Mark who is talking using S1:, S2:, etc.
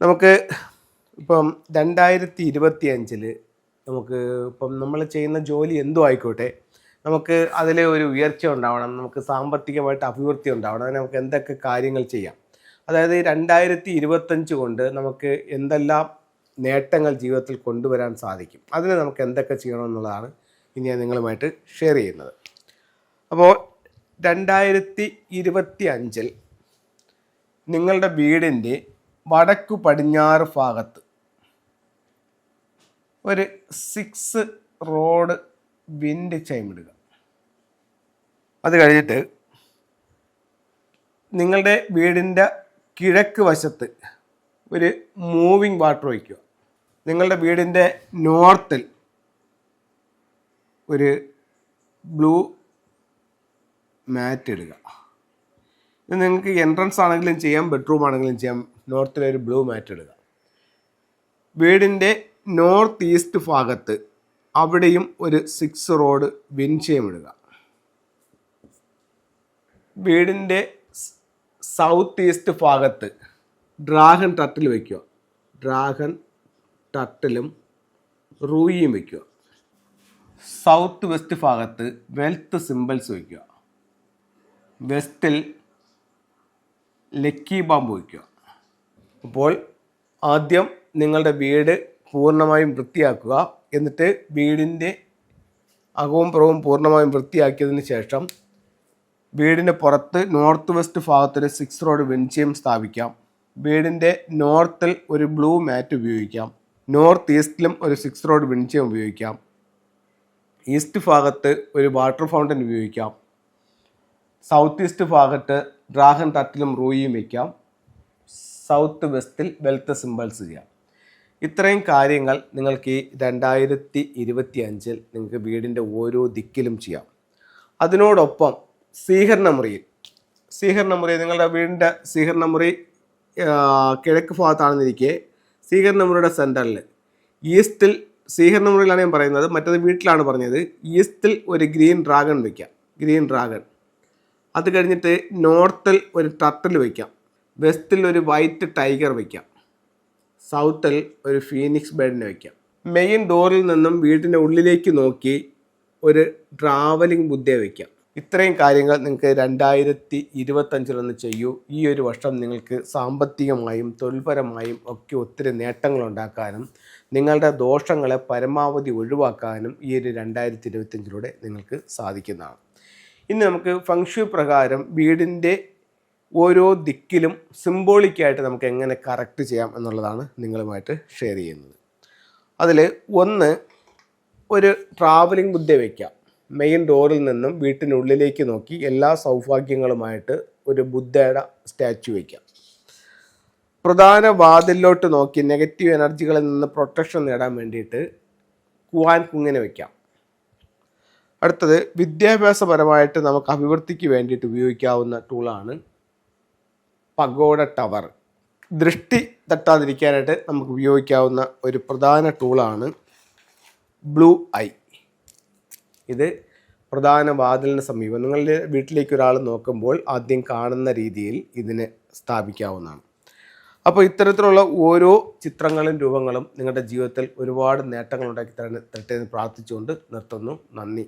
S1: നമുക്ക് ഇപ്പം 2025 നമുക്ക് ഇപ്പം നമ്മൾ ചെയ്യുന്ന ജോലി എന്തും ആയിക്കോട്ടെ, നമുക്ക് അതിൽ ഒരു ഉയർച്ച ഉണ്ടാവണം, നമുക്ക് സാമ്പത്തികമായിട്ട് അഭിവൃദ്ധി ഉണ്ടാവണം. അതിന് നമുക്ക് എന്തൊക്കെ കാര്യങ്ങൾ ചെയ്യാം? അതായത് 2025 കൊണ്ട് നമുക്ക് എന്തെല്ലാം നേട്ടങ്ങൾ ജീവിതത്തിൽ കൊണ്ടുവരാൻ സാധിക്കും, അതിന് നമുക്ക് എന്തൊക്കെ ചെയ്യണമെന്നുള്ളതാണ് ഇനി ഞാൻ നിങ്ങളുമായിട്ട് ഷെയർ ചെയ്യുന്നത്. അപ്പോൾ 2025 നിങ്ങളുടെ വീടിൻ്റെ വടക്കു പടിഞ്ഞാറ് ഭാഗത്ത് ഒരു 6 റോഡ് വിൻഡ് ചൈം ഇടുക. അത് കഴിഞ്ഞിട്ട് നിങ്ങളുടെ വീടിൻ്റെ കിഴക്ക് വശത്ത് ഒരു മൂവിങ് വാട്ടർ വയ്ക്കുക. നിങ്ങളുടെ വീടിൻ്റെ നോർത്തിൽ ഒരു ബ്ലൂ മാറ്റ് ഇടുക. ഇത് നിങ്ങൾക്ക് എൻട്രൻസ് ആണെങ്കിലും ചെയ്യാം, ബെഡ്റൂം ആണെങ്കിലും ചെയ്യാം. നോർത്തിലൊരു ബ്ലൂ മാറ്റ് ഇടുക. വീടിൻ്റെ നോർത്ത് ഈസ്റ്റ് ഭാഗത്ത് അവിടെയും ഒരു 6 റോഡ് വിൻഡ് ഇടുക. വീടിൻ്റെ സൗത്ത് ഈസ്റ്റ് ഭാഗത്ത് ഡ്രാഗൺ ടർട്ടിൽ വയ്ക്കുക. ഡ്രാഗൺ ടർട്ടിലും റൂയിയും വയ്ക്കുക. സൗത്ത് വെസ്റ്റ് ഭാഗത്ത് വെൽത്ത് സിമ്പിൾസ് വയ്ക്കുക. വെസ്റ്റിൽ ലക്കി ബാമ്പ് വയ്ക്കുക. അപ്പോൾ ആദ്യം നിങ്ങളുടെ വീട് പൂർണ്ണമായും വൃത്തിയാക്കുക. എന്നിട്ട് വീടിൻ്റെ അകവും പുറവും പൂർണ്ണമായും വൃത്തിയാക്കിയതിന് ശേഷം വീടിൻ്റെ പുറത്ത് നോർത്ത് വെസ്റ്റ് ഭാഗത്തൊരു 6 റോഡ് വിൻഡ് സ്ഥാപിക്കാം. വീടിൻ്റെ നോർത്തിൽ ഒരു ബ്ലൂ മാറ്റ് ഉപയോഗിക്കാം. നോർത്ത് ഈസ്റ്റിലും ഒരു 6 റോഡ് വിൻഡ് ഉപയോഗിക്കാം. ഈസ്റ്റ് ഭാഗത്ത് ഒരു വാട്ടർ ഫൗണ്ടൻ ഉപയോഗിക്കാം. സൗത്ത് ഈസ്റ്റ് ഭാഗത്ത് ഡ്രാഗൺ ടർട്ടിലും റൂയിയും വയ്ക്കാം. സൗത്ത് വെസ്റ്റിൽ വെൽത്ത് സിമ്പിൾസ് ചെയ്യാം. ഇത്രയും കാര്യങ്ങൾ നിങ്ങൾക്ക് ഈ 2025 നിങ്ങൾക്ക് വീടിൻ്റെ ഓരോ ദിക്കിലും ചെയ്യാം. അതിനോടൊപ്പം സ്വീകരണ മുറി നിങ്ങളുടെ വീടിൻ്റെ സ്വീകരണ മുറി കിഴക്ക് ഭാഗത്താണെന്നിരിക്കെ സ്വീകരണ മുറിയുടെ സെൻറ്ററിൽ ഈസ്റ്റിൽ, സ്വീകരണ മുറിയിലാണ് ഞാൻ പറയുന്നത്, മറ്റേത് വീട്ടിലാണ് പറഞ്ഞത്, ഈസ്റ്റിൽ ഒരു ഗ്രീൻ ഡ്രാഗൺ വയ്ക്കാം. Green dragon. അത് കഴിഞ്ഞിട്ട് നോർത്തിൽ ഒരു ടർട്ടിൽ വയ്ക്കാം. വെസ്റ്റിൽ ഒരു വൈറ്റ് ടൈഗർ വയ്ക്കാം. സൗത്തിൽ ഒരു ഫീനിക്സ് ബേർഡിനെ വയ്ക്കാം. മെയിൻ ഡോറിൽ നിന്നും വീടിൻ്റെ ഉള്ളിലേക്ക് നോക്കി ഒരു ട്രാവലിംഗ് ബുദ്ധയെ വയ്ക്കാം. ഇത്രയും കാര്യങ്ങൾ നിങ്ങൾക്ക് 2025 ചെയ്യൂ. ഈ ഒരു വർഷം നിങ്ങൾക്ക് സാമ്പത്തികമായും തൊഴിൽപരമായും ഒക്കെ ഒത്തിരി നേട്ടങ്ങൾ ഉണ്ടാക്കാനും നിങ്ങളുടെ ദോഷങ്ങളെ പരമാവധി ഒഴിവാക്കാനും ഈ ഒരു 2025 നിങ്ങൾക്ക് സാധിക്കുന്നതാണ്. ഇനി നമുക്ക് ഫംഗ്ഷു പ്രകാരം വീടിൻ്റെ ഓരോ ദിക്കിലും സിംബോളിക്കായിട്ട് നമുക്ക് എങ്ങനെ കറക്റ്റ് ചെയ്യാം എന്നുള്ളതാണ് നിങ്ങളുമായിട്ട് ഷെയർ ചെയ്യുന്നത്. അതിൽ ഒന്ന്, ഒരു ട്രാവലിംഗ് ബുദ്ധ വയ്ക്കാം. മെയിൻ ഡോറിൽ നിന്നും വീട്ടിനുള്ളിലേക്ക് നോക്കി എല്ലാ സൗഭാഗ്യങ്ങളുമായിട്ട് ഒരു ബുദ്ധയുടെ സ്റ്റാച്ചു വയ്ക്കാം. പ്രധാന വാതിലിലോട്ട് നോക്കി നെഗറ്റീവ് എനർജികളിൽ നിന്ന് പ്രൊട്ടക്ഷൻ നേടാൻ വേണ്ടിയിട്ട് കുവാൻ കുങ്ങിനെ വയ്ക്കാം. അടുത്തത്, വിദ്യാഭ്യാസപരമായിട്ട് നമുക്ക് അഭിവൃദ്ധിക്ക് വേണ്ടിയിട്ട് ഉപയോഗിക്കാവുന്ന ടൂളാണ് പഗോഡ ടവർ. ദൃഷ്ടി തട്ടാതിരിക്കാനായിട്ട് നമുക്ക് ഉപയോഗിക്കാവുന്ന ഒരു പ്രധാന ടൂളാണ് ബ്ലൂ ഐ. ഇത് പ്രധാന വാതിലിന് സമീപം നിങ്ങളുടെ വീട്ടിലേക്ക് ഒരാൾ നോക്കുമ്പോൾ ആദ്യം കാണുന്ന രീതിയിൽ ഇതിനെ സ്ഥാപിക്കാവുന്നതാണ്. അപ്പോൾ ഇത്തരത്തിലുള്ള ഓരോ ചിത്രങ്ങളും രൂപങ്ങളും നിങ്ങളുടെ ജീവിതത്തിൽ ഒരുപാട് നേട്ടങ്ങൾ ഉണ്ടാക്കി തരട്ടെ എന്ന് പ്രാർത്ഥിച്ചുകൊണ്ട് നിർത്തുന്നു. നന്ദി.